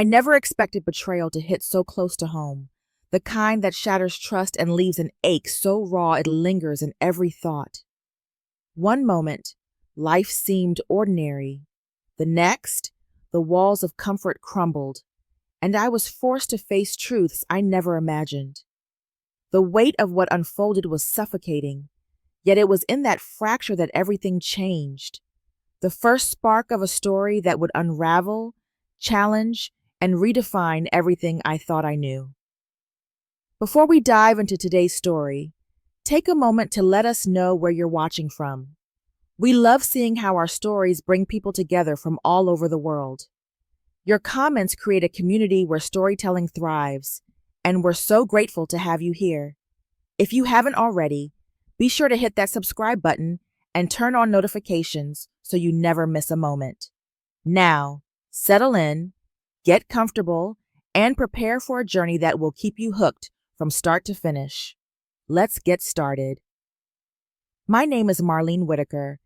I never expected betrayal to hit so close to home, the kind that shatters trust and leaves an ache so raw it lingers in every thought. One moment, life seemed ordinary. The next, the walls of comfort crumbled, and I was forced to face truths I never imagined. The weight of what unfolded was suffocating, yet it was in that fracture that everything changed. The first spark of a story that would unravel, challenge, and redefine everything I thought I knew. Before we dive into today's story, take a moment to let us know where you're watching from. We love seeing how our stories bring people together from all over the world. Your comments create a community where storytelling thrives, and we're so grateful to have you here. If you haven't already, be sure to hit that subscribe button and turn on notifications so you never miss a moment. Now, settle in, get comfortable, and prepare for a journey that will keep you hooked from start to finish. Let's get started. My name is Marlene Whitaker,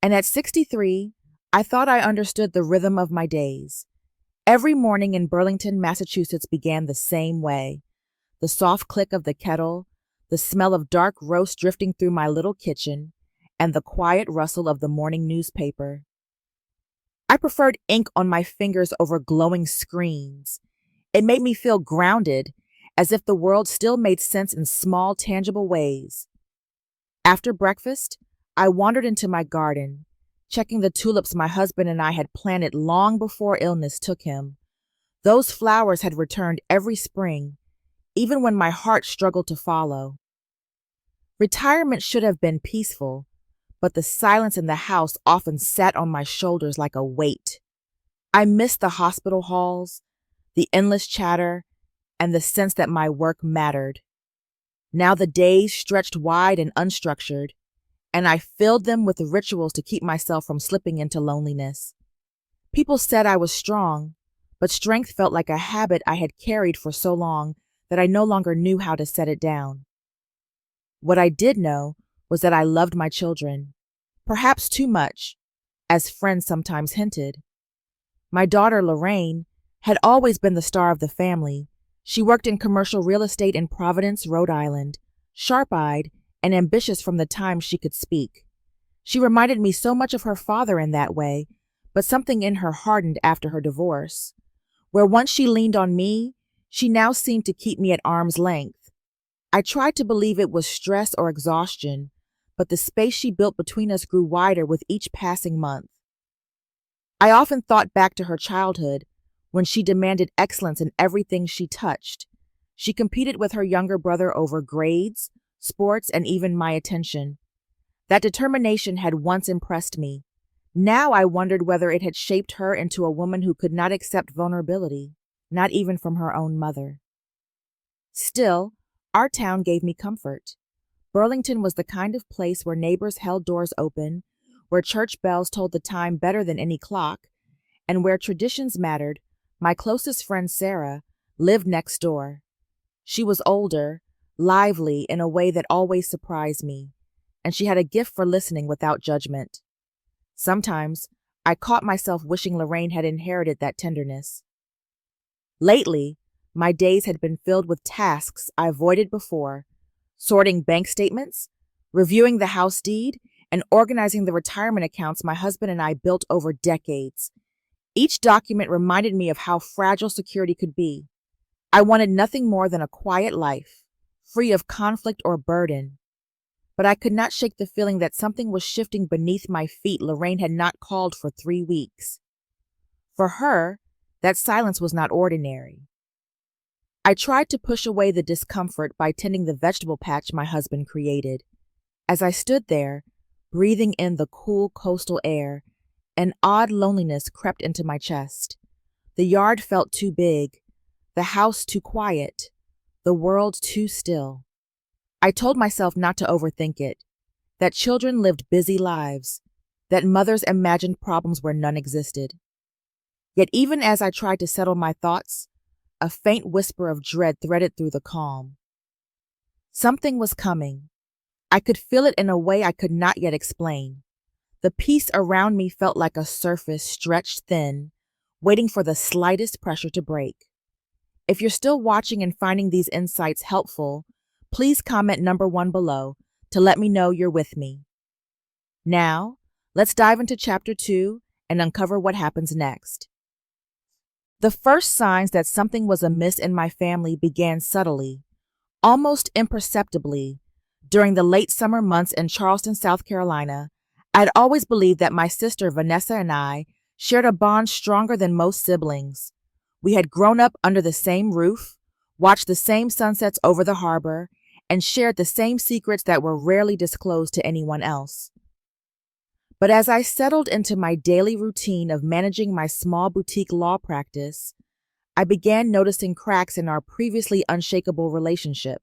and at 63, I thought I understood the rhythm of my days. Every morning in Burlington, Massachusetts began the same way. The soft click of the kettle, the smell of dark roast drifting through my little kitchen, and the quiet rustle of the morning newspaper. I preferred ink on my fingers over glowing screens. It made me feel grounded, as if the world still made sense in small, tangible ways. After breakfast, I wandered into my garden, checking the tulips my husband and I had planted long before illness took him. Those flowers had returned every spring, even when my heart struggled to follow. Retirement should have been peaceful, but the silence in the house often sat on my shoulders like a weight. I missed the hospital halls, the endless chatter, and the sense that my work mattered. Now the days stretched wide and unstructured, and I filled them with rituals to keep myself from slipping into loneliness. People said I was strong, but strength felt like a habit I had carried for so long that I no longer knew how to set it down. What I did know was that I loved my children, perhaps too much, as friends sometimes hinted. My daughter, Lorraine, had always been the star of the family. She worked in commercial real estate in Providence, Rhode Island, sharp-eyed and ambitious from the time she could speak. She reminded me so much of her father in that way, but something in her hardened after her divorce. Where once she leaned on me, she now seemed to keep me at arm's length. I tried to believe it was stress or exhaustion, but the space she built between us grew wider with each passing month. I often thought back to her childhood, when she demanded excellence in everything she touched. She competed with her younger brother over grades, sports, and even my attention. That determination had once impressed me. Now I wondered whether it had shaped her into a woman who could not accept vulnerability, not even from her own mother. Still, our town gave me comfort. Burlington was the kind of place where neighbors held doors open, where church bells told the time better than any clock, and where traditions mattered. My closest friend, Sarah, lived next door. She was older, lively in a way that always surprised me, and she had a gift for listening without judgment. Sometimes, I caught myself wishing Lorraine had inherited that tenderness. Lately, my days had been filled with tasks I avoided before, sorting bank statements, reviewing the house deed, and organizing the retirement accounts my husband and I built over decades. Each document reminded me of how fragile security could be. I wanted nothing more than a quiet life, free of conflict or burden. But I could not shake the feeling that something was shifting beneath my feet Lorraine had not called for 3 weeks. For her, that silence was not ordinary. I tried to push away the discomfort by tending the vegetable patch my husband created. As I stood there, breathing in the cool coastal air, an odd loneliness crept into my chest. The yard felt too big, the house too quiet, the world too still. I told myself not to overthink it, that children lived busy lives, that mothers imagined problems where none existed. Yet even as I tried to settle my thoughts, a faint whisper of dread threaded through the calm. Something was coming. I could feel it in a way I could not yet explain. The peace around me felt like a surface stretched thin, waiting for the slightest pressure to break. If you're still watching and finding these insights helpful, please comment number 1 below to let me know you're with me. Now, let's dive into Chapter 2 and uncover what happens next. The first signs that something was amiss in my family began subtly, almost imperceptibly. During the late summer months in Charleston, South Carolina, I'd always believed that my sister Vanessa and I shared a bond stronger than most siblings. We had grown up under the same roof, watched the same sunsets over the harbor, and shared the same secrets that were rarely disclosed to anyone else. But as I settled into my daily routine of managing my small boutique law practice, I began noticing cracks in our previously unshakable relationship.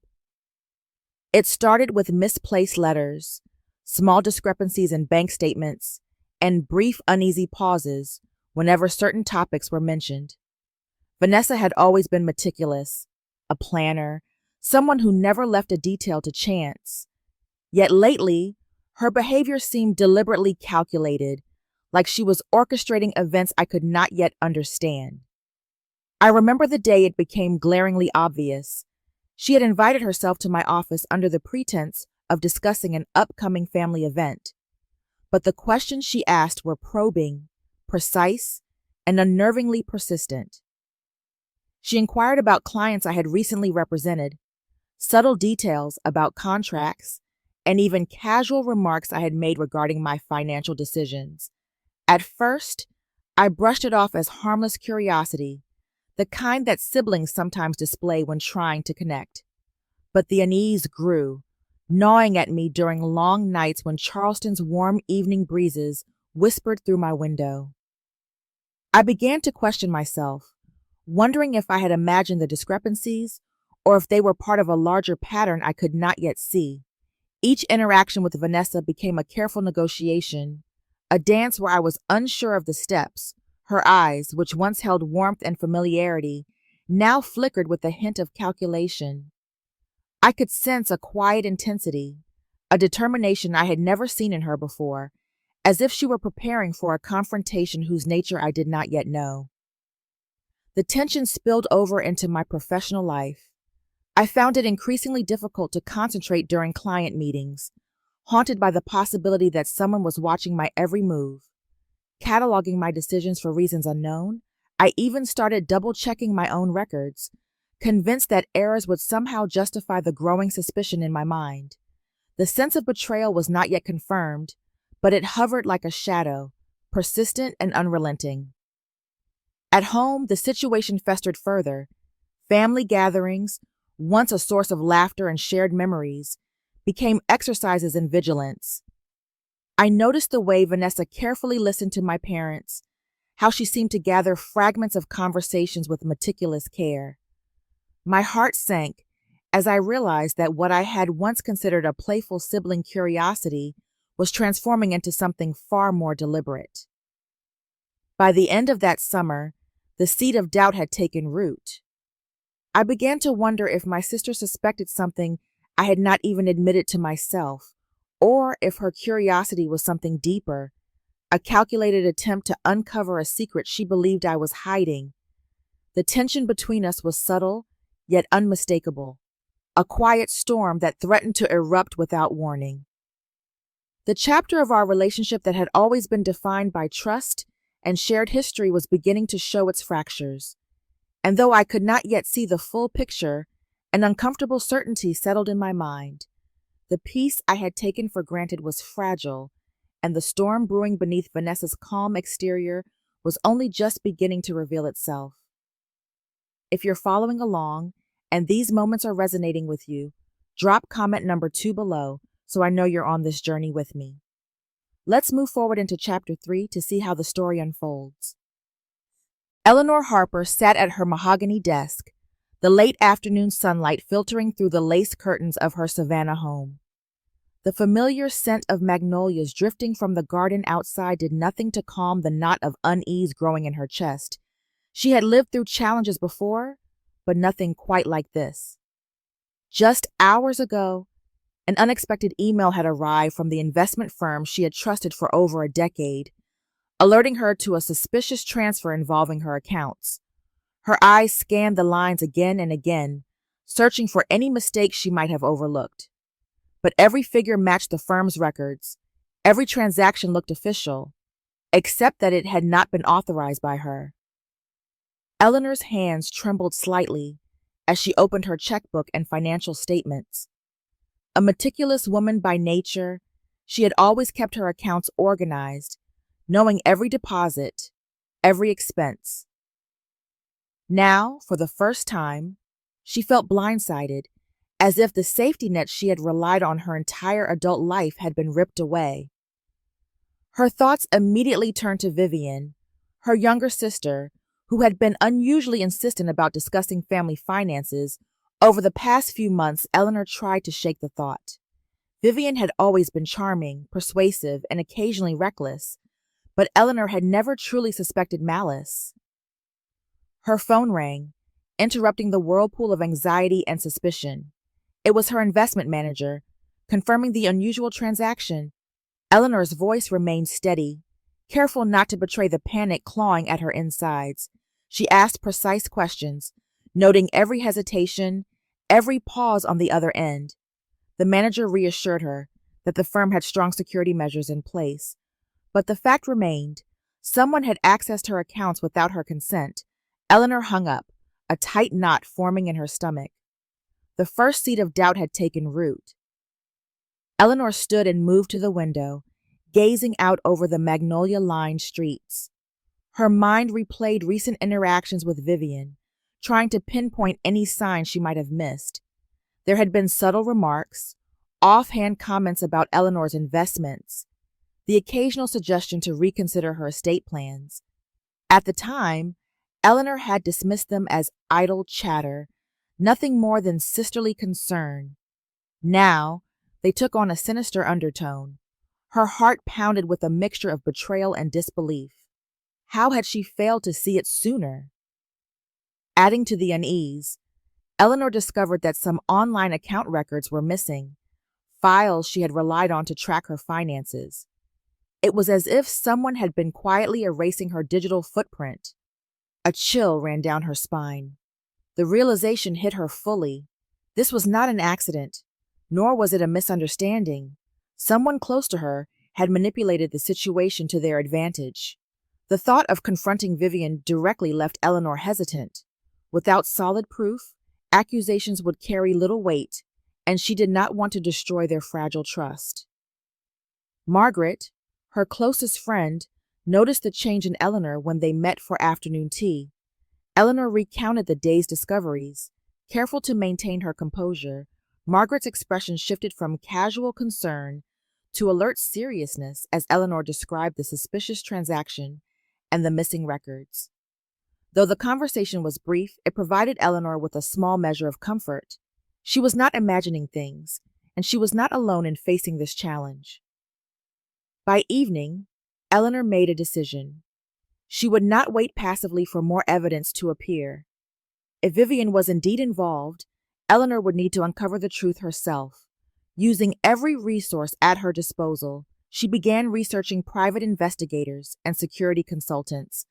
It started with misplaced letters, small discrepancies in bank statements, and brief uneasy pauses whenever certain topics were mentioned. Vanessa had always been meticulous, a planner, someone who never left a detail to chance. Yet lately, her behavior seemed deliberately calculated, like she was orchestrating events I could not yet understand. I remember the day it became glaringly obvious. She had invited herself to my office under the pretense of discussing an upcoming family event. But the questions she asked were probing, precise, and unnervingly persistent. She inquired about clients I had recently represented, subtle details about contracts, and even casual remarks I had made regarding my financial decisions. At first, I brushed it off as harmless curiosity, the kind that siblings sometimes display when trying to connect. But the unease grew, gnawing at me during long nights when Charleston's warm evening breezes whispered through my window. I began to question myself, wondering if I had imagined the discrepancies or if they were part of a larger pattern I could not yet see. Each interaction with Vanessa became a careful negotiation, a dance where I was unsure of the steps. Her eyes, which once held warmth and familiarity, now flickered with a hint of calculation. I could sense a quiet intensity, a determination I had never seen in her before, as if she were preparing for a confrontation whose nature I did not yet know. The tension spilled over into my professional life. I found it increasingly difficult to concentrate during client meetings, haunted by the possibility that someone was watching my every move. Cataloging my decisions for reasons unknown, I even started double-checking my own records, convinced that errors would somehow justify the growing suspicion in my mind. The sense of betrayal was not yet confirmed, but it hovered like a shadow, persistent and unrelenting. At home, the situation festered further. Family gatherings, once a source of laughter and shared memories, became exercises in vigilance. I noticed the way Vanessa carefully listened to my parents, how she seemed to gather fragments of conversations with meticulous care. My heart sank as I realized that what I had once considered a playful sibling curiosity was transforming into something far more deliberate. By the end of that summer, the seed of doubt had taken root. I began to wonder if my sister suspected something I had not even admitted to myself, or if her curiosity was something deeper, a calculated attempt to uncover a secret she believed I was hiding. The tension between us was subtle, yet unmistakable, a quiet storm that threatened to erupt without warning. The chapter of our relationship that had always been defined by trust and shared history was beginning to show its fractures. And though I could not yet see the full picture, an uncomfortable certainty settled in my mind. The peace I had taken for granted was fragile, and the storm brewing beneath Vanessa's calm exterior was only just beginning to reveal itself. If you're following along, and these moments are resonating with you, drop comment number 2 below so I know you're on this journey with me. Let's move forward into Chapter 3 to see how the story unfolds. Eleanor Harper sat at her mahogany desk, the late afternoon sunlight filtering through the lace curtains of her Savannah home. The familiar scent of magnolias drifting from the garden outside did nothing to calm the knot of unease growing in her chest. She had lived through challenges before, but nothing quite like this. Just hours ago, an unexpected email had arrived from the investment firm she had trusted for over a decade, alerting her to a suspicious transfer involving her accounts. Her eyes scanned the lines again and again, searching for any mistake she might have overlooked. But every figure matched the firm's records. Every transaction looked official, except that it had not been authorized by her. Eleanor's hands trembled slightly as she opened her checkbook and financial statements. A meticulous woman by nature, she had always kept her accounts organized, knowing every deposit, every expense. Now, for the first time, she felt blindsided, as if the safety net she had relied on her entire adult life had been ripped away. Her thoughts immediately turned to Vivian, her younger sister, who had been unusually insistent about discussing family finances. Over the past few months, Eleanor tried to shake the thought. Vivian had always been charming, persuasive, and occasionally reckless, but Eleanor had never truly suspected malice. Her phone rang, interrupting the whirlpool of anxiety and suspicion. It was her investment manager, confirming the unusual transaction. Eleanor's voice remained steady, careful not to betray the panic clawing at her insides. She asked precise questions, noting every hesitation, every pause on the other end. The manager reassured her that the firm had strong security measures in place, but the fact remained, someone had accessed her accounts without her consent. Eleanor hung up, a tight knot forming in her stomach. The first seed of doubt had taken root. Eleanor stood and moved to the window, gazing out over the magnolia-lined streets. Her mind replayed recent interactions with Vivian, trying to pinpoint any signs she might have missed. There had been subtle remarks, offhand comments about Eleanor's investments, the occasional suggestion to reconsider her estate plans. At the time, Eleanor had dismissed them as idle chatter, nothing more than sisterly concern. Now, they took on a sinister undertone. Her heart pounded with a mixture of betrayal and disbelief. How had she failed to see it sooner? Adding to the unease, Eleanor discovered that some online account records were missing, files she had relied on to track her finances. It was as if someone had been quietly erasing her digital footprint. A chill ran down her spine. The realization hit her fully. This was not an accident, nor was it a misunderstanding. Someone close to her had manipulated the situation to their advantage. The thought of confronting Vivian directly left Eleanor hesitant. Without solid proof, accusations would carry little weight, and she did not want to destroy their fragile trust. Margaret, her closest friend, noticed the change in Eleanor when they met for afternoon tea. Eleanor recounted the day's discoveries. Careful to maintain her composure, Margaret's expression shifted from casual concern to alert seriousness as Eleanor described the suspicious transaction and the missing records. Though the conversation was brief, it provided Eleanor with a small measure of comfort. She was not imagining things, and she was not alone in facing this challenge. By evening, Eleanor made a decision. She would not wait passively for more evidence to appear. If Vivian was indeed involved, Eleanor would need to uncover the truth herself. Using every resource at her disposal, she began researching private investigators and security consultants,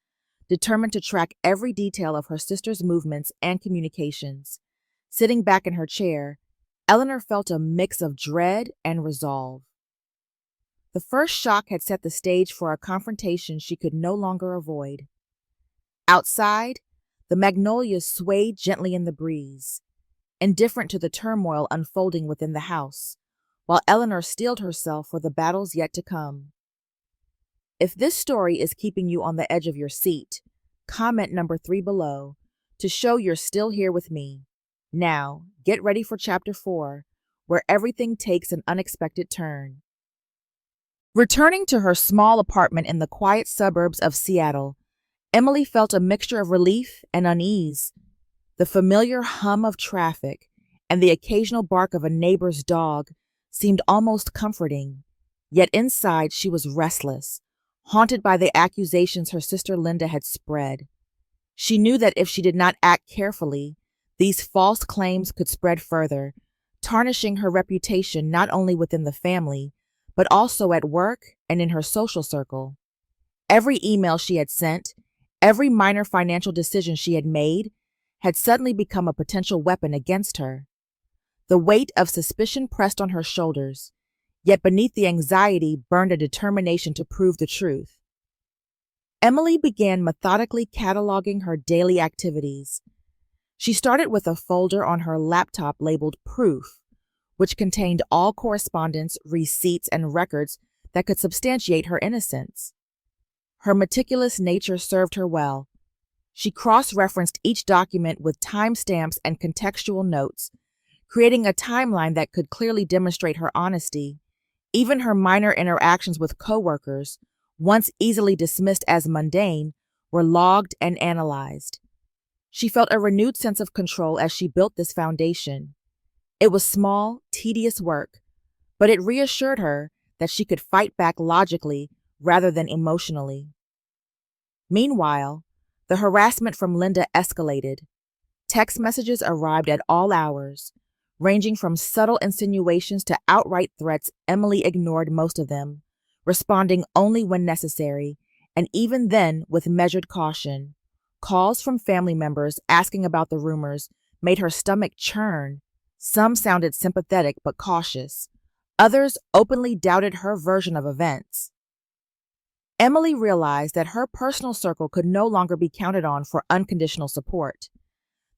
determined to track every detail of her sister's movements and communications. Sitting back in her chair, Eleanor felt a mix of dread and resolve. The first shock had set the stage for a confrontation she could no longer avoid. Outside, the magnolias swayed gently in the breeze, indifferent to the turmoil unfolding within the house, while Eleanor steeled herself for the battles yet to come. If this story is keeping you on the edge of your seat, comment number 3 below to show you're still here with me. Now, get ready for Chapter 4, where everything takes an unexpected turn. Returning to her small apartment in the quiet suburbs of Seattle, Emily felt a mixture of relief and unease. The familiar hum of traffic and the occasional bark of a neighbor's dog seemed almost comforting. Yet inside she was restless, haunted by the accusations her sister Linda had spread. She knew that if she did not act carefully, these false claims could spread further, tarnishing her reputation not only within the family, but also at work and in her social circle. Every email she had sent, every minor financial decision she had made, had suddenly become a potential weapon against her. The weight of suspicion pressed on her shoulders, yet beneath the anxiety burned a determination to prove the truth. Emily began methodically cataloging her daily activities. She started with a folder on her laptop labeled Proof, which contained all correspondence, receipts, and records that could substantiate her innocence. Her meticulous nature served her well. She cross-referenced each document with timestamps and contextual notes, creating a timeline that could clearly demonstrate her honesty. Even her minor interactions with coworkers, once easily dismissed as mundane, were logged and analyzed. She felt a renewed sense of control as she built this foundation. It was small, tedious work, but it reassured her that she could fight back logically rather than emotionally. Meanwhile, the harassment from Linda escalated. Text messages arrived at all hours, ranging from subtle insinuations to outright threats. Emily ignored most of them, responding only when necessary, and even then with measured caution. Calls from family members asking about the rumors made her stomach churn. Some sounded sympathetic but cautious. Others openly doubted her version of events. Emily realized that her personal circle could no longer be counted on for unconditional support.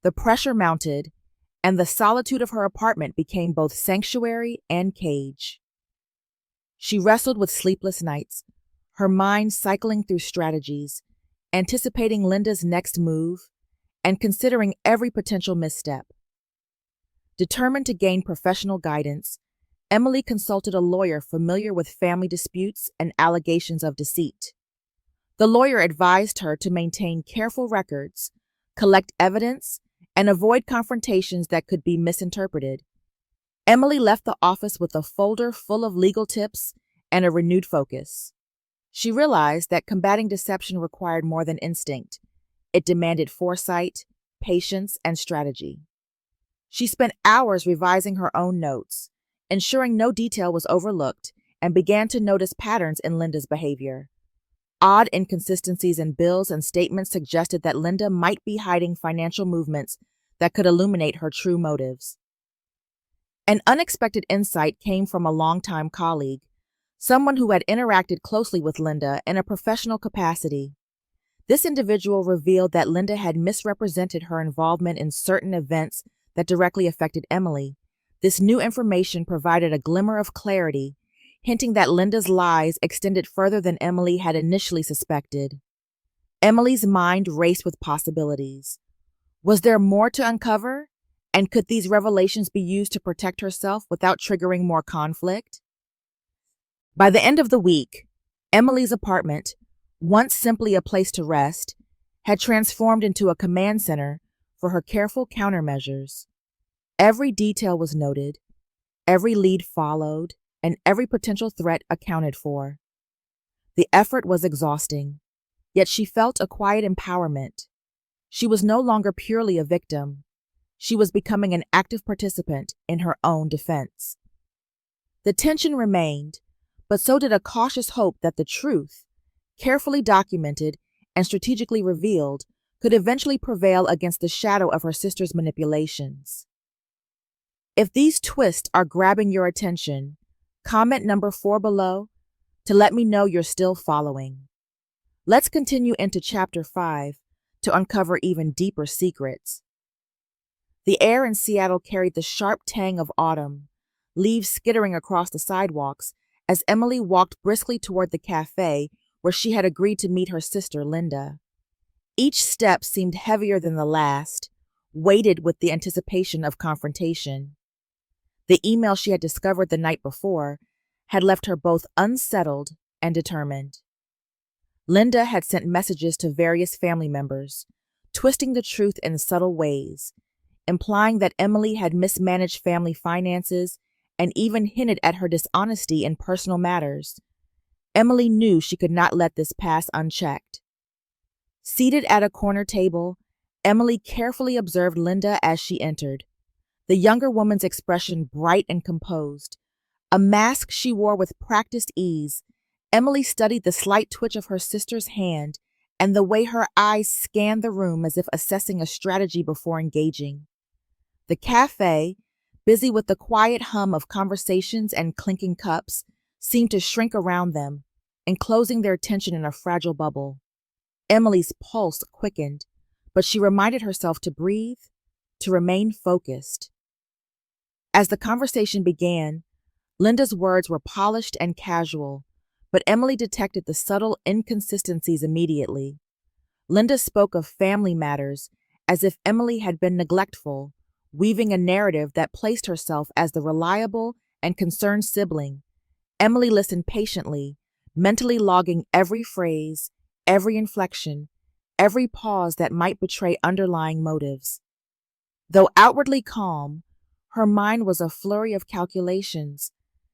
The pressure mounted, and the solitude of her apartment became both sanctuary and cage. She wrestled with sleepless nights, her mind cycling through strategies, anticipating Linda's next move, and considering every potential misstep. Determined to gain professional guidance, Emily consulted a lawyer familiar with family disputes and allegations of deceit. The lawyer advised her to maintain careful records, collect evidence, and avoid confrontations that could be misinterpreted. Emily left the office with a folder full of legal tips and a renewed focus. She realized that combating deception required more than instinct. It demanded foresight, patience, and strategy. She spent hours revising her own notes, ensuring no detail was overlooked, and began to notice patterns in Linda's behavior. Odd inconsistencies in bills and statements suggested that Linda might be hiding financial movements that could illuminate her true motives. An unexpected insight came from a longtime colleague, someone who had interacted closely with Linda in a professional capacity. This individual revealed that Linda had misrepresented her involvement in certain events that directly affected Emily. This new information provided a glimmer of clarity, hinting that Linda's lies extended further than Emily had initially suspected. Emily's mind raced with possibilities. Was there more to uncover? And could these revelations be used to protect herself without triggering more conflict? By the end of the week, Emily's apartment, once simply a place to rest, had transformed into a command center for her careful countermeasures. Every detail was noted, every lead followed, and every potential threat accounted for. The effort was exhausting, yet she felt a quiet empowerment. She was no longer purely a victim. She was becoming an active participant in her own defense. The tension remained, but so did a cautious hope that the truth, carefully documented and strategically revealed, could eventually prevail against the shadow of her sister's manipulations. If these twists are grabbing your attention, comment number 4 below to let me know you're still following. Let's continue into Chapter 5 to uncover even deeper secrets. The air in Seattle carried the sharp tang of autumn, leaves skittering across the sidewalks as Emily walked briskly toward the cafe where she had agreed to meet her sister, Linda. Each step seemed heavier than the last, weighted with the anticipation of confrontation. The email she had discovered the night before had left her both unsettled and determined. Linda had sent messages to various family members, twisting the truth in subtle ways, implying that Emily had mismanaged family finances and even hinted at her dishonesty in personal matters. Emily knew she could not let this pass unchecked. Seated at a corner table, Emily carefully observed Linda as she entered, the younger woman's expression bright and composed, a mask she wore with practiced ease, Emily studied the slight twitch of her sister's hand and the way her eyes scanned the room as if assessing a strategy before engaging. The cafe, busy with the quiet hum of conversations and clinking cups, seemed to shrink around them, enclosing their attention in a fragile bubble. Emily's pulse quickened, but she reminded herself to breathe, to remain focused. As the conversation began, Linda's words were polished and casual, but Emily detected the subtle inconsistencies immediately. Linda spoke of family matters as if Emily had been neglectful, weaving a narrative that placed herself as the reliable and concerned sibling. Emily listened patiently, mentally logging every phrase, every inflection, every pause that might betray underlying motives. Though outwardly calm, her mind was a flurry of calculations.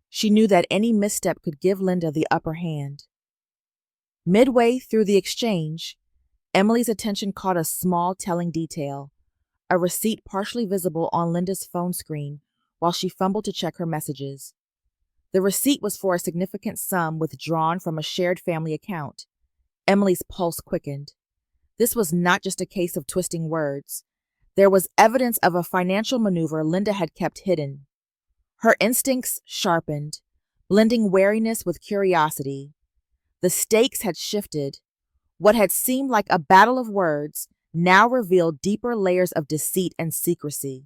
She knew that any misstep could give Linda the upper hand. Midway through the exchange, Emily's attention caught a small telling detail, a receipt partially visible on Linda's phone screen while she fumbled to check her messages. The receipt was for a significant sum withdrawn from a shared family account. Emily's pulse quickened. This was not just a case of twisting words. There was evidence of a financial maneuver Linda had kept hidden. Her instincts sharpened, blending wariness with curiosity. The stakes had shifted. What had seemed like a battle of words now revealed deeper layers of deceit and secrecy.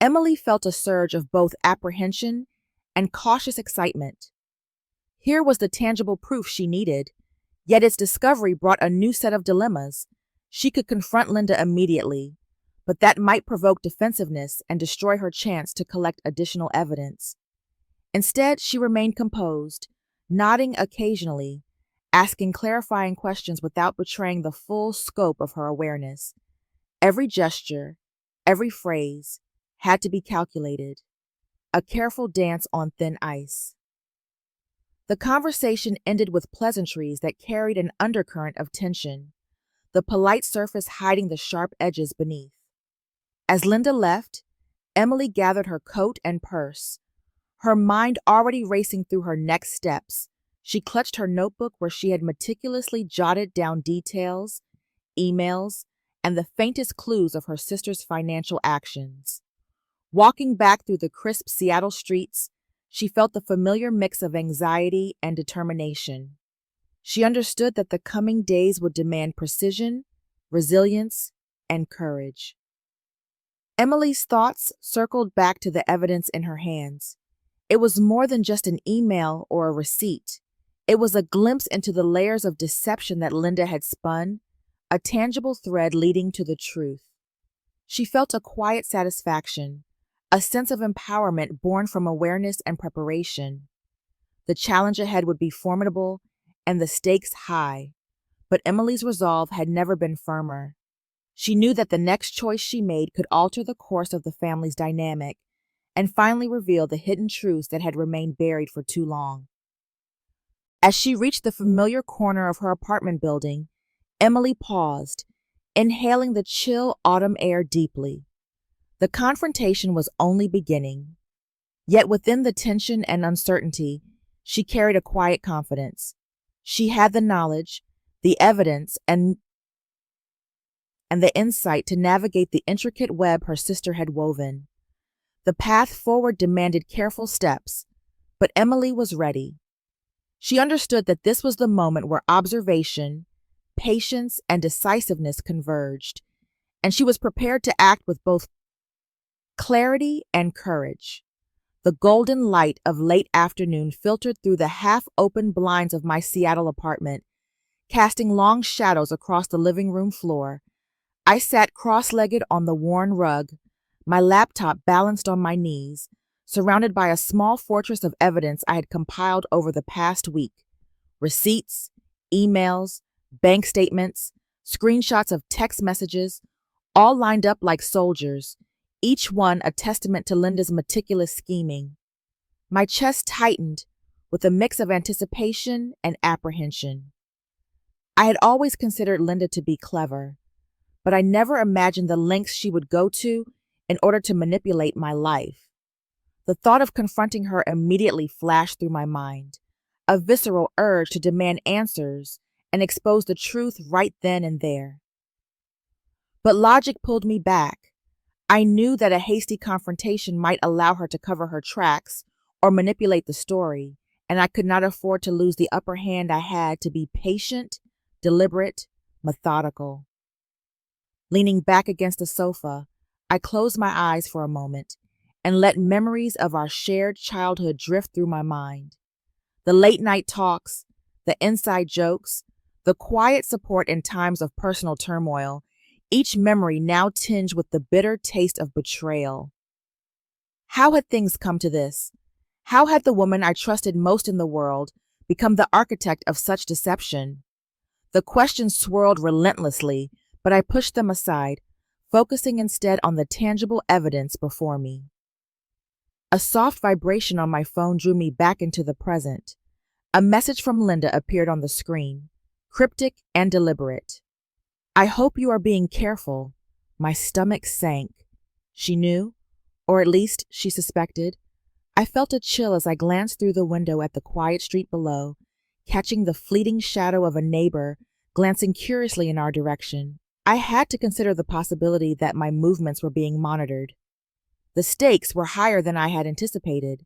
Emily felt a surge of both apprehension and cautious excitement. Here was the tangible proof she needed, yet its discovery brought a new set of dilemmas. She could confront Linda immediately, but that might provoke defensiveness and destroy her chance to collect additional evidence. Instead, she remained composed, nodding occasionally, asking clarifying questions without betraying the full scope of her awareness. Every gesture, every phrase, had to be calculated, a careful dance on thin ice. The conversation ended with pleasantries that carried an undercurrent of tension, the polite surface hiding the sharp edges beneath. As Linda left, Emily gathered her coat and purse, her mind already racing through her next steps. She clutched her notebook where she had meticulously jotted down details, emails, and the faintest clues of her sister's financial actions. Walking back through the crisp Seattle streets, she felt the familiar mix of anxiety and determination. She understood that the coming days would demand precision, resilience, and courage. Emily's thoughts circled back to the evidence in her hands. It was more than just an email or a receipt. It was a glimpse into the layers of deception that Linda had spun, a tangible thread leading to the truth. She felt a quiet satisfaction, a sense of empowerment born from awareness and preparation. The challenge ahead would be formidable and the stakes high, but Emily's resolve had never been firmer. She knew that the next choice she made could alter the course of the family's dynamic and finally reveal the hidden truths that had remained buried for too long. As she reached the familiar corner of her apartment building, Emily paused, inhaling the chill autumn air deeply. The confrontation was only beginning. Yet within the tension and uncertainty, she carried a quiet confidence. She had the knowledge, the evidence, and the insight to navigate the intricate web her sister had woven. The path forward demanded careful steps, but Emily was ready. She understood that this was the moment where observation, patience, and decisiveness converged, and she was prepared to act with both clarity and courage. The golden light of late afternoon filtered through the half-open blinds of my Seattle apartment, casting long shadows across the living room floor. I sat cross-legged on the worn rug, my laptop balanced on my knees, surrounded by a small fortress of evidence I had compiled over the past week. Receipts, emails, bank statements, screenshots of text messages, all lined up like soldiers, each one a testament to Linda's meticulous scheming. My chest tightened with a mix of anticipation and apprehension. I had always considered Linda to be clever, but I never imagined the lengths she would go to in order to manipulate my life. The thought of confronting her immediately flashed through my mind, a visceral urge to demand answers and expose the truth right then and there. But logic pulled me back. I knew that a hasty confrontation might allow her to cover her tracks or manipulate the story, and I could not afford to lose the upper hand I had to be patient, deliberate, methodical. Leaning back against the sofa, I closed my eyes for a moment and let memories of our shared childhood drift through my mind. The late night talks, the inside jokes, the quiet support in times of personal turmoil, each memory now tinged with the bitter taste of betrayal. How had things come to this? How had the woman I trusted most in the world become the architect of such deception? The questions swirled relentlessly, but I pushed them aside, focusing instead on the tangible evidence before me. A soft vibration on my phone drew me back into the present. A message from Linda appeared on the screen, cryptic and deliberate. "I hope you are being careful." My stomach sank. She knew, or at least she suspected. I felt a chill as I glanced through the window at the quiet street below, catching the fleeting shadow of a neighbor glancing curiously in our direction. I had to consider the possibility that my movements were being monitored. The stakes were higher than I had anticipated.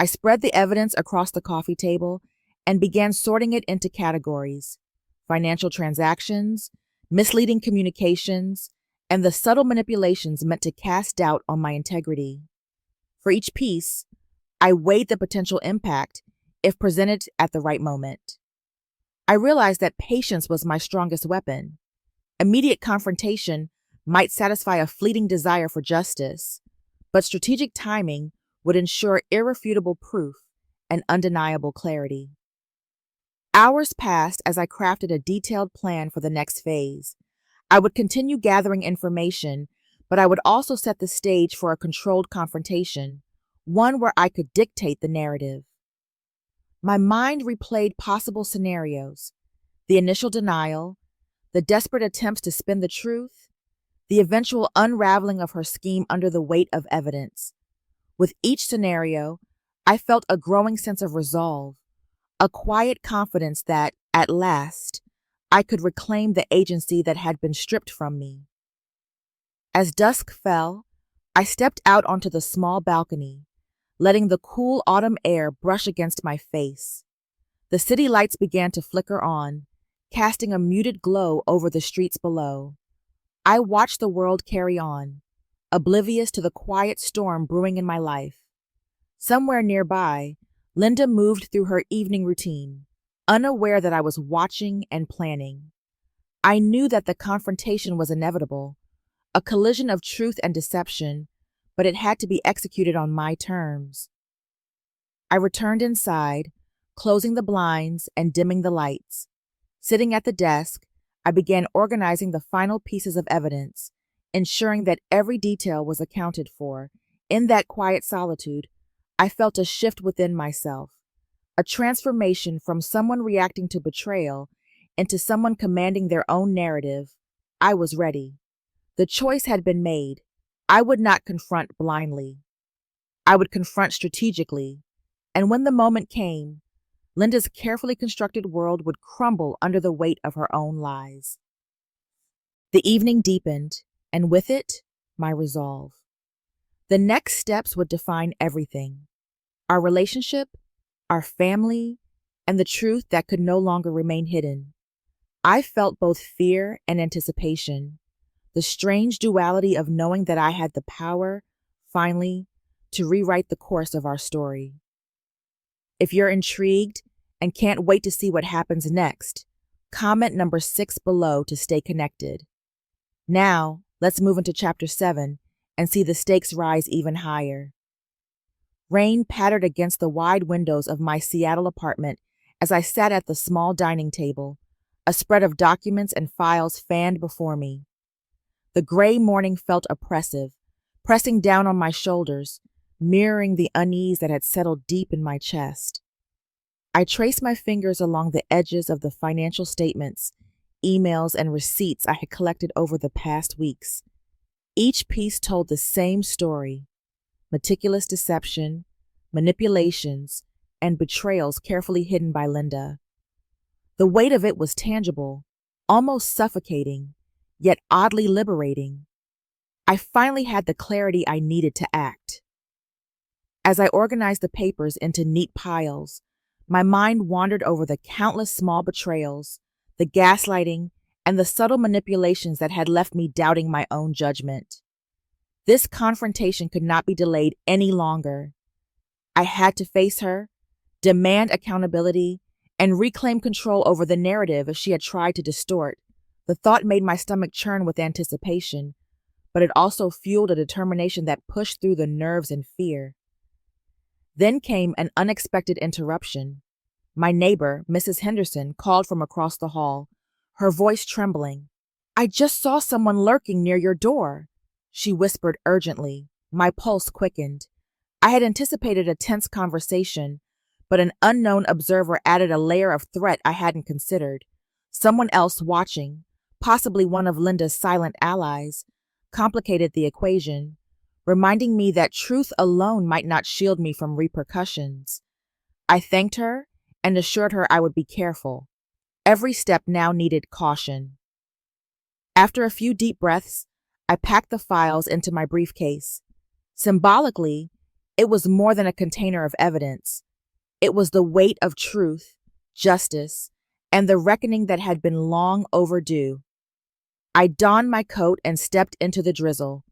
I spread the evidence across the coffee table and began sorting it into categories: financial transactions, misleading communications, and the subtle manipulations meant to cast doubt on my integrity. For each piece, I weighed the potential impact if presented at the right moment. I realized that patience was my strongest weapon. Immediate confrontation might satisfy a fleeting desire for justice, but strategic timing would ensure irrefutable proof and undeniable clarity. Hours passed as I crafted a detailed plan for the next phase. I would continue gathering information, but I would also set the stage for a controlled confrontation, one where I could dictate the narrative. My mind replayed possible scenarios: the initial denial, the desperate attempts to spin the truth, the eventual unraveling of her scheme under the weight of evidence. With each scenario, I felt a growing sense of resolve, a quiet confidence that, at last, I could reclaim the agency that had been stripped from me. As dusk fell, I stepped out onto the small balcony, letting the cool autumn air brush against my face. The city lights began to flicker on, casting a muted glow over the streets below. I watched the world carry on, oblivious to the quiet storm brewing in my life. Somewhere nearby, Linda moved through her evening routine, unaware that I was watching and planning. I knew that the confrontation was inevitable, a collision of truth and deception, but it had to be executed on my terms. I returned inside, closing the blinds and dimming the lights. Sitting at the desk, I began organizing the final pieces of evidence, ensuring that every detail was accounted for. In that quiet solitude, I felt a shift within myself, a transformation from someone reacting to betrayal into someone commanding their own narrative. I was ready. The choice had been made. I would not confront blindly. I would confront strategically. And when the moment came, Linda's carefully constructed world would crumble under the weight of her own lies. The evening deepened, and with it, my resolve. The next steps would define everything: our relationship, our family, and the truth that could no longer remain hidden. I felt both fear and anticipation, the strange duality of knowing that I had the power, finally, to rewrite the course of our story. If you're intrigued and can't wait to see what happens next, comment number 6 below to stay connected. Now, let's move into Chapter 7 and see the stakes rise even higher. Rain pattered against the wide windows of my Seattle apartment as I sat at the small dining table, a spread of documents and files fanned before me. The gray morning felt oppressive, pressing down on my shoulders, mirroring the unease that had settled deep in my chest. I traced my fingers along the edges of the financial statements, emails, and receipts I had collected over the past weeks. Each piece told the same story: meticulous deception, manipulations, and betrayals carefully hidden by Linda. The weight of it was tangible, almost suffocating, yet oddly liberating. I finally had the clarity I needed to act. As I organized the papers into neat piles, my mind wandered over the countless small betrayals, the gaslighting, and the subtle manipulations that had left me doubting my own judgment. This confrontation could not be delayed any longer. I had to face her, demand accountability, and reclaim control over the narrative she had tried to distort. The thought made my stomach churn with anticipation, but it also fueled a determination that pushed through the nerves and fear. Then came an unexpected interruption. My neighbor, Mrs. Henderson, called from across the hall, her voice trembling. "I just saw someone lurking near your door," she whispered urgently. My pulse quickened. I had anticipated a tense conversation, but an unknown observer added a layer of threat I hadn't considered. Someone else watching, possibly one of Linda's silent allies, complicated the equation, reminding me that truth alone might not shield me from repercussions. I thanked her and assured her I would be careful. Every step now needed caution. After a few deep breaths, I packed the files into my briefcase. Symbolically, it was more than a container of evidence. It was the weight of truth, justice, and the reckoning that had been long overdue. I donned my coat and stepped into the drizzle,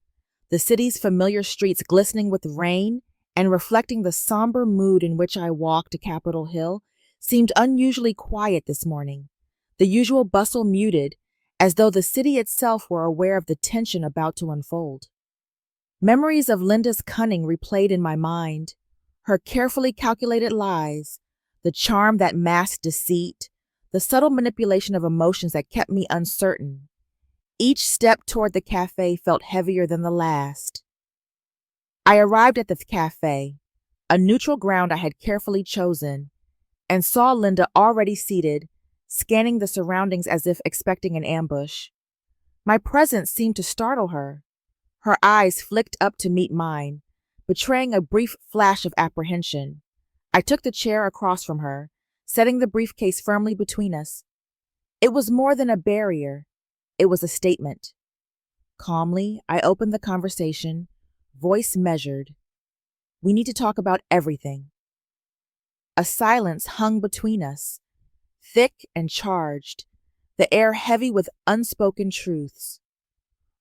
the city's familiar streets glistening with rain and reflecting the somber mood in which I walked to Capitol Hill seemed unusually quiet this morning, the usual bustle muted, as though the city itself were aware of the tension about to unfold. Memories of Linda's cunning replayed in my mind, her carefully calculated lies, the charm that masked deceit, the subtle manipulation of emotions that kept me uncertain. Each step toward the cafe felt heavier than the last. I arrived at the cafe, a neutral ground I had carefully chosen, and saw Linda already seated, scanning the surroundings as if expecting an ambush. My presence seemed to startle her. Her eyes flicked up to meet mine, betraying a brief flash of apprehension. I took the chair across from her, setting the briefcase firmly between us. It was more than a barrier. It was a statement. Calmly, I opened the conversation, voice measured. "We need to talk about everything." A silence hung between us, thick and charged, the air heavy with unspoken truths.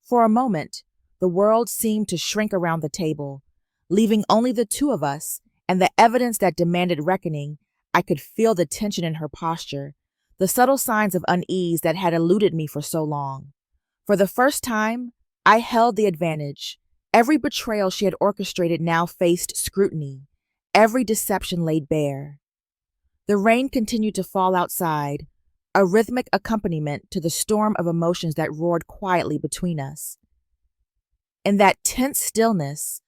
For a moment, the world seemed to shrink around the table, leaving only the two of us and the evidence that demanded reckoning. I could feel the tension in her posture, the subtle signs of unease that had eluded me for so long. For the first time, I held the advantage. Every betrayal she had orchestrated now faced scrutiny, every deception laid bare. The rain continued to fall outside, a rhythmic accompaniment to the storm of emotions that roared quietly between us. In that tense stillness,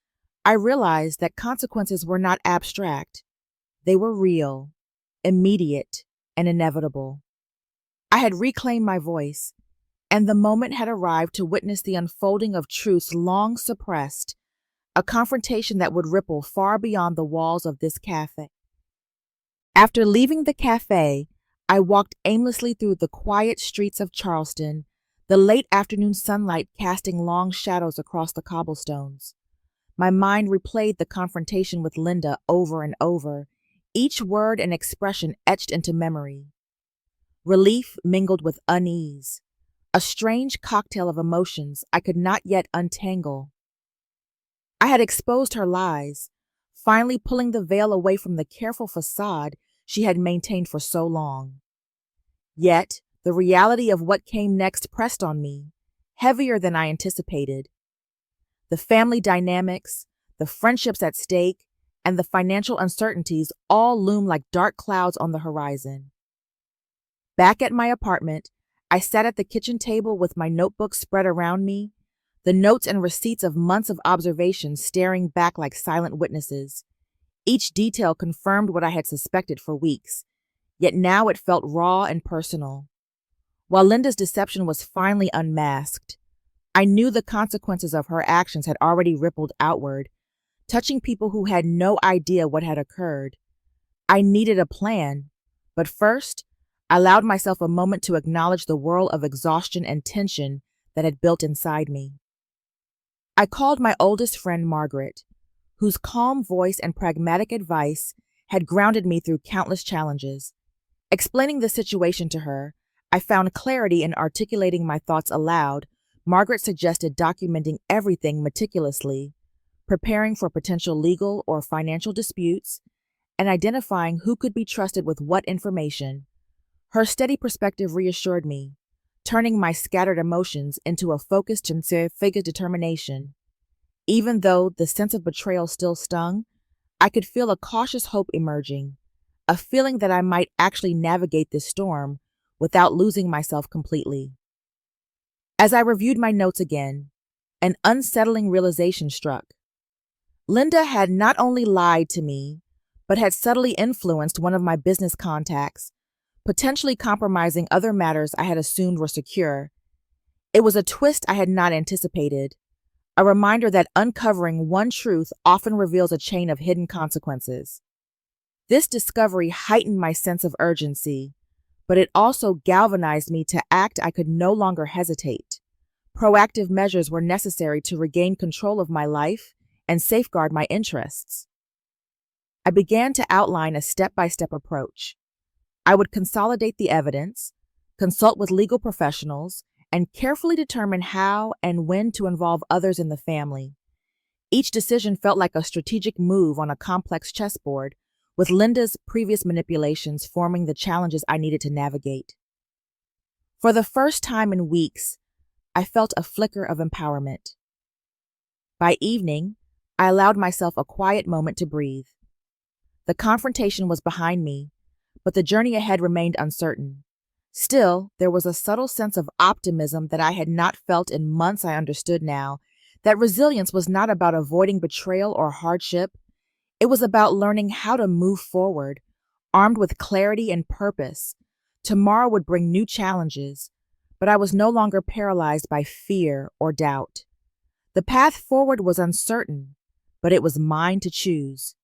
I realized that consequences were not abstract. They were real, immediate, and inevitable. I had reclaimed my voice, and the moment had arrived to witness the unfolding of truths long suppressed, a confrontation that would ripple far beyond the walls of this cafe. After leaving the cafe, I walked aimlessly through the quiet streets of Charleston, the late afternoon sunlight casting long shadows across the cobblestones. My mind replayed the confrontation with Linda over and over, each word and expression etched into memory. Relief mingled with unease, a strange cocktail of emotions I could not yet untangle. I had exposed her lies, finally pulling the veil away from the careful facade she had maintained for so long. Yet, the reality of what came next pressed on me, heavier than I anticipated. The family dynamics, the friendships at stake, and the financial uncertainties all loomed like dark clouds on the horizon. Back at my apartment, I sat at the kitchen table with my notebook spread around me, the notes and receipts of months of observation staring back like silent witnesses. Each detail confirmed what I had suspected for weeks, yet now it felt raw and personal. While Linda's deception was finally unmasked, I knew the consequences of her actions had already rippled outward, touching people who had no idea what had occurred. I needed a plan, but first, I allowed myself a moment to acknowledge the whirl of exhaustion and tension that had built inside me. I called my oldest friend, Margaret, whose calm voice and pragmatic advice had grounded me through countless challenges. Explaining the situation to her, I found clarity in articulating my thoughts aloud. Margaret suggested documenting everything meticulously, preparing for potential legal or financial disputes, and identifying who could be trusted with what information. Her steady perspective reassured me, turning my scattered emotions into a focused and focused determination. Even though the sense of betrayal still stung, I could feel a cautious hope emerging, a feeling that I might actually navigate this storm without losing myself completely. As I reviewed my notes again, an unsettling realization struck. Linda had not only lied to me, but had subtly influenced one of my business contacts, potentially compromising other matters I had assumed were secure. It was a twist I had not anticipated, a reminder that uncovering one truth often reveals a chain of hidden consequences. This discovery heightened my sense of urgency, but it also galvanized me to act. I could no longer hesitate. Proactive measures were necessary to regain control of my life and safeguard my interests. I began to outline a step-by-step approach. I would consolidate the evidence, consult with legal professionals, and carefully determine how and when to involve others in the family. Each decision felt like a strategic move on a complex chessboard, with Linda's previous manipulations forming the challenges I needed to navigate. For the first time in weeks, I felt a flicker of empowerment. By evening, I allowed myself a quiet moment to breathe. The confrontation was behind me, but the journey ahead remained uncertain. Still, there was a subtle sense of optimism that I had not felt in months. I understood now that resilience was not about avoiding betrayal or hardship. It was about learning how to move forward, armed with clarity and purpose. Tomorrow would bring new challenges, but I was no longer paralyzed by fear or doubt. The path forward was uncertain, but it was mine to choose,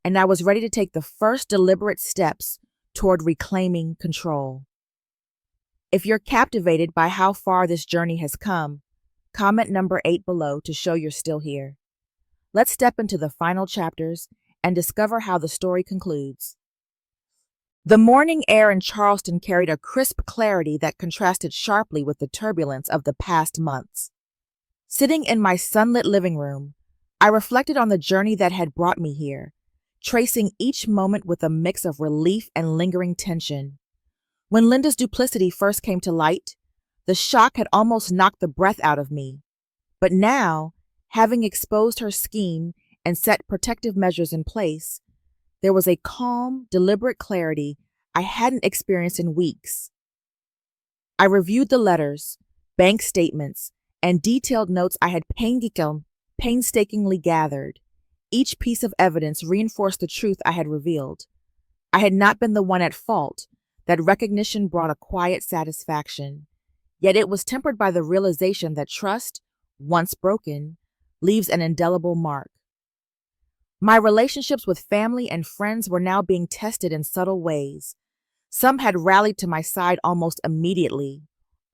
and I was ready to take the first deliberate steps toward reclaiming control. If you're captivated by how far this journey has come, comment number 8 below to show you're still here. Let's step into the final chapters and discover how the story concludes. The morning air in Charleston carried a crisp clarity that contrasted sharply with the turbulence of the past months. Sitting in my sunlit living room, I reflected on the journey that had brought me here, tracing each moment with a mix of relief and lingering tension. When Linda's duplicity first came to light, the shock had almost knocked the breath out of me. But now, having exposed her scheme and set protective measures in place, there was a calm, deliberate clarity I hadn't experienced in weeks. I reviewed the letters, bank statements, and detailed notes I had painstakingly gathered. Each piece of evidence reinforced the truth I had revealed. I had not been the one at fault. That recognition brought a quiet satisfaction, yet it was tempered by the realization that trust, once broken, leaves an indelible mark. My relationships with family and friends were now being tested in subtle ways. Some had rallied to my side almost immediately,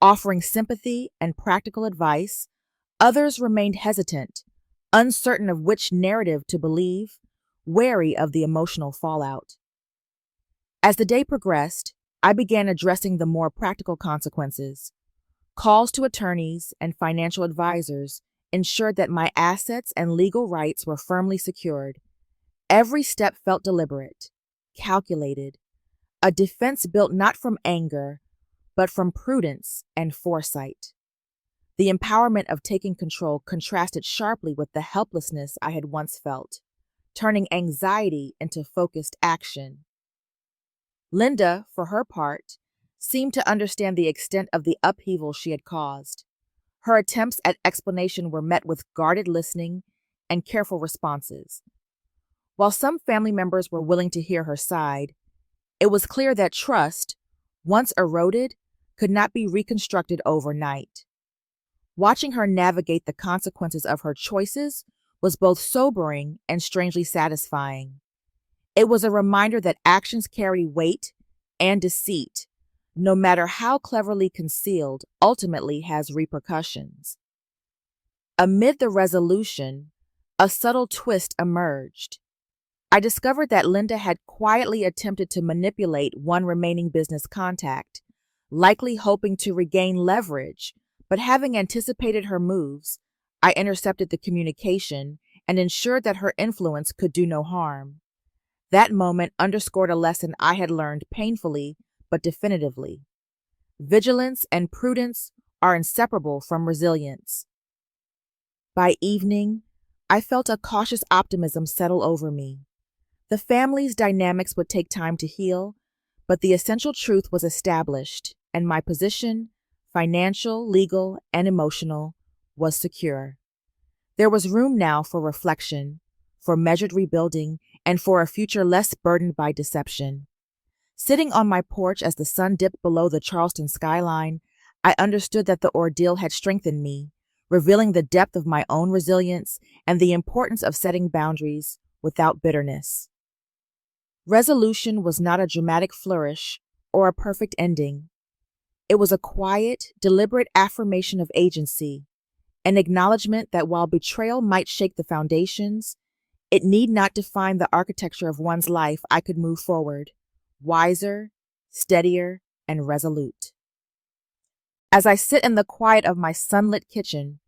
offering sympathy and practical advice. Others remained hesitant, uncertain of which narrative to believe, wary of the emotional fallout. As the day progressed, I began addressing the more practical consequences. Calls to attorneys and financial advisors ensured that my assets and legal rights were firmly secured. Every step felt deliberate, calculated, a defense built not from anger, but from prudence and foresight. The empowerment of taking control contrasted sharply with the helplessness I had once felt, turning anxiety into focused action. Linda, for her part, seemed to understand the extent of the upheaval she had caused. Her attempts at explanation were met with guarded listening and careful responses. While some family members were willing to hear her side, it was clear that trust, once eroded, could not be reconstructed overnight. Watching her navigate the consequences of her choices was both sobering and strangely satisfying. It was a reminder that actions carry weight and deceit, no matter how cleverly concealed, ultimately has repercussions. Amid the resolution, a subtle twist emerged. I discovered that Linda had quietly attempted to manipulate one remaining business contact, likely hoping to regain leverage, but having anticipated her moves, I intercepted the communication and ensured that her influence could do no harm. That moment underscored a lesson I had learned painfully but definitively. Vigilance and prudence are inseparable from resilience. By evening, I felt a cautious optimism settle over me. The family's dynamics would take time to heal, but the essential truth was established, and my position, financial, legal, and emotional, was secure. There was room now for reflection, for measured rebuilding, and for a future less burdened by deception. Sitting on my porch as the sun dipped below the Charleston skyline, I understood that the ordeal had strengthened me, revealing the depth of my own resilience and the importance of setting boundaries without bitterness. Resolution was not a dramatic flourish or a perfect ending. It was a quiet, deliberate affirmation of agency, an acknowledgement that while betrayal might shake the foundations, it need not define the architecture of one's life. I could move forward, wiser, steadier, and resolute. As I sit in the quiet of my sunlit kitchen,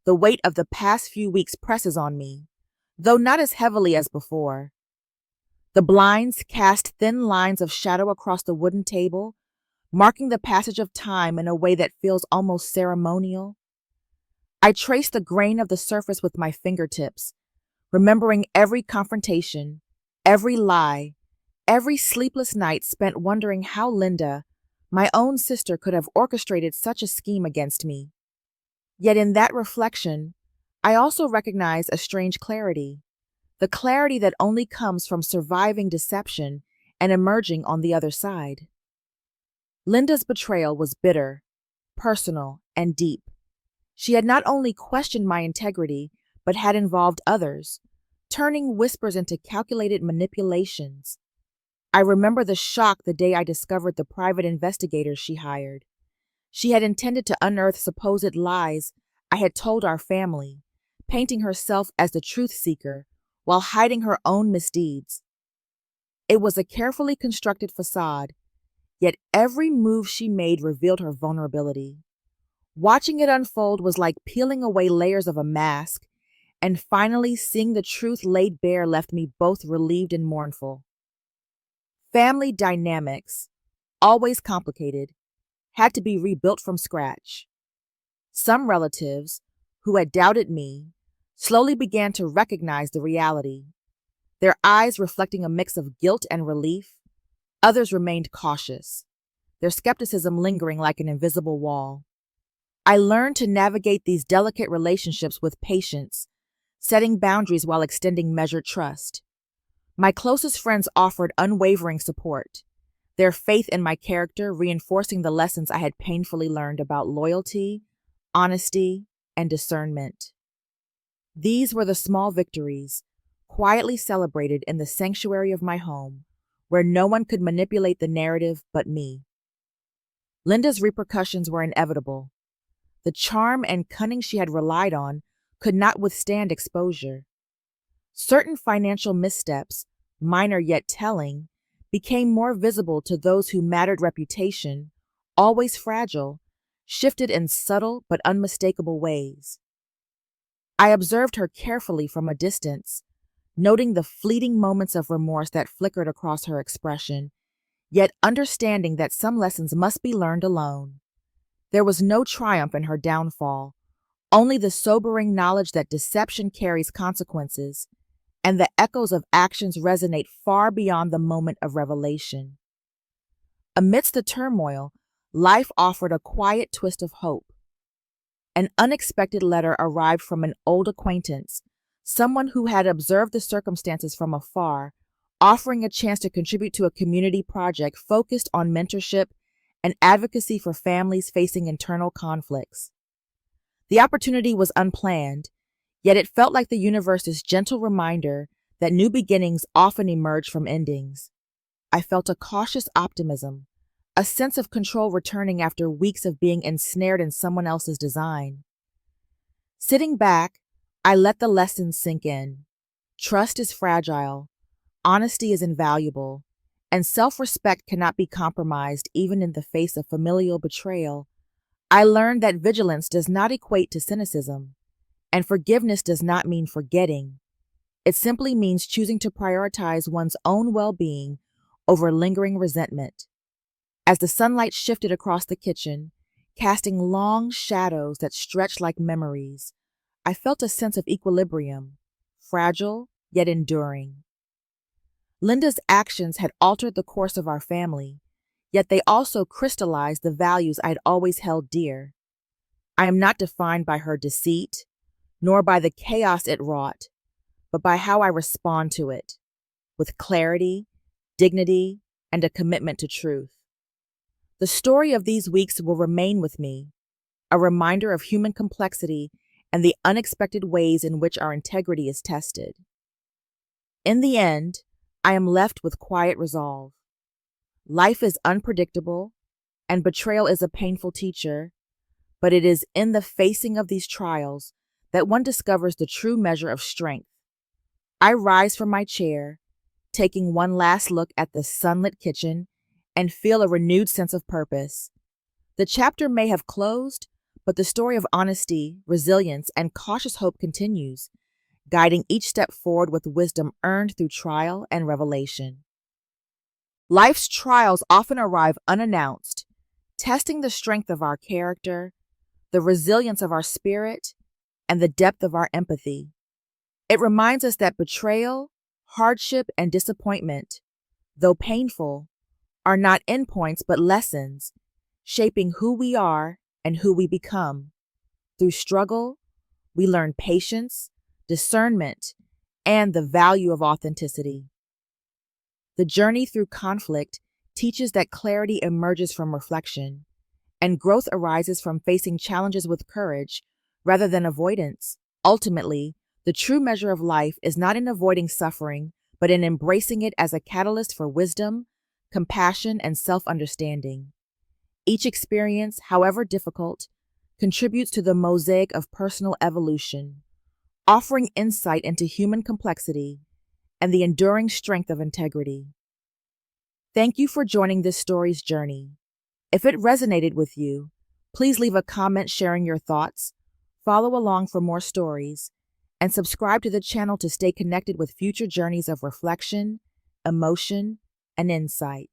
the weight of the past few weeks presses on me, though not as heavily as before. The blinds cast thin lines of shadow across the wooden table, marking the passage of time in a way that feels almost ceremonial. I trace the grain of the surface with my fingertips, remembering every confrontation, every lie, every sleepless night spent wondering how Linda, my own sister, could have orchestrated such a scheme against me. Yet in that reflection, I also recognize a strange clarity, the clarity that only comes from surviving deception and emerging on the other side. Linda's betrayal was bitter, personal, and deep. She had not only questioned my integrity, but had involved others, turning whispers into calculated manipulations. I remember the shock the day I discovered the private investigators she hired. She had intended to unearth supposed lies I had told our family, painting herself as the truth seeker while hiding her own misdeeds. It was a carefully constructed facade, yet every move she made revealed her vulnerability. Watching it unfold was like peeling away layers of a mask, and finally seeing the truth laid bare left me both relieved and mournful. Family dynamics, always complicated, had to be rebuilt from scratch. Some relatives, who had doubted me, slowly began to recognize the reality, their eyes reflecting a mix of guilt and relief. Others remained cautious, their skepticism lingering like an invisible wall. I learned to navigate these delicate relationships with patience, setting boundaries while extending measured trust. My closest friends offered unwavering support, their faith in my character reinforcing the lessons I had painfully learned about loyalty, honesty, and discernment. These were the small victories, quietly celebrated in the sanctuary of my home, where no one could manipulate the narrative but me. Linda's repercussions were inevitable. The charm and cunning she had relied on could not withstand exposure. Certain financial missteps, minor yet telling, became more visible to those who mattered. Reputation, always fragile, shifted in subtle but unmistakable ways. I observed her carefully from a distance, noting the fleeting moments of remorse that flickered across her expression, yet understanding that some lessons must be learned alone. There was no triumph in her downfall, only the sobering knowledge that deception carries consequences, and the echoes of actions resonate far beyond the moment of revelation. Amidst the turmoil, life offered a quiet twist of hope. An unexpected letter arrived from an old acquaintance, someone who had observed the circumstances from afar, offering a chance to contribute to a community project focused on mentorship and advocacy for families facing internal conflicts. The opportunity was unplanned, yet it felt like the universe's gentle reminder that new beginnings often emerge from endings. I felt a cautious optimism, a sense of control returning after weeks of being ensnared in someone else's design. Sitting back, I let the lessons sink in. Trust is fragile, honesty is invaluable, and self-respect cannot be compromised even in the face of familial betrayal. I learned that vigilance does not equate to cynicism, and forgiveness does not mean forgetting. It simply means choosing to prioritize one's own well-being over lingering resentment. As the sunlight shifted across the kitchen, casting long shadows that stretched like memories, I felt a sense of equilibrium, fragile yet enduring. Linda's actions had altered the course of our family, yet they also crystallized the values I'd always held dear. I am not defined by her deceit, nor by the chaos it wrought, but by how I respond to it, with clarity, dignity, and a commitment to truth. The story of these weeks will remain with me, a reminder of human complexity and the unexpected ways in which our integrity is tested. In the end, I am left with quiet resolve. Life is unpredictable, and betrayal is a painful teacher, but it is in the facing of these trials that one discovers the true measure of strength. I rise from my chair, taking one last look at the sunlit kitchen, and feel a renewed sense of purpose. The chapter may have closed, but the story of honesty, resilience, and cautious hope continues, guiding each step forward with wisdom earned through trial and revelation. Life's trials often arrive unannounced, testing the strength of our character, the resilience of our spirit, and the depth of our empathy. It reminds us that betrayal, hardship, and disappointment, though painful, are not endpoints but lessons, shaping who we are and who we become. Through struggle, we learn patience, discernment, and the value of authenticity. The journey through conflict teaches that clarity emerges from reflection, and growth arises from facing challenges with courage rather than avoidance. Ultimately, the true measure of life is not in avoiding suffering, but in embracing it as a catalyst for wisdom, compassion, and self-understanding. Each experience, however difficult, contributes to the mosaic of personal evolution, offering insight into human complexity and the enduring strength of integrity. Thank you for joining this story's journey. If it resonated with you, please leave a comment sharing your thoughts, follow along for more stories, and subscribe to the channel to stay connected with future journeys of reflection, emotion, and insight.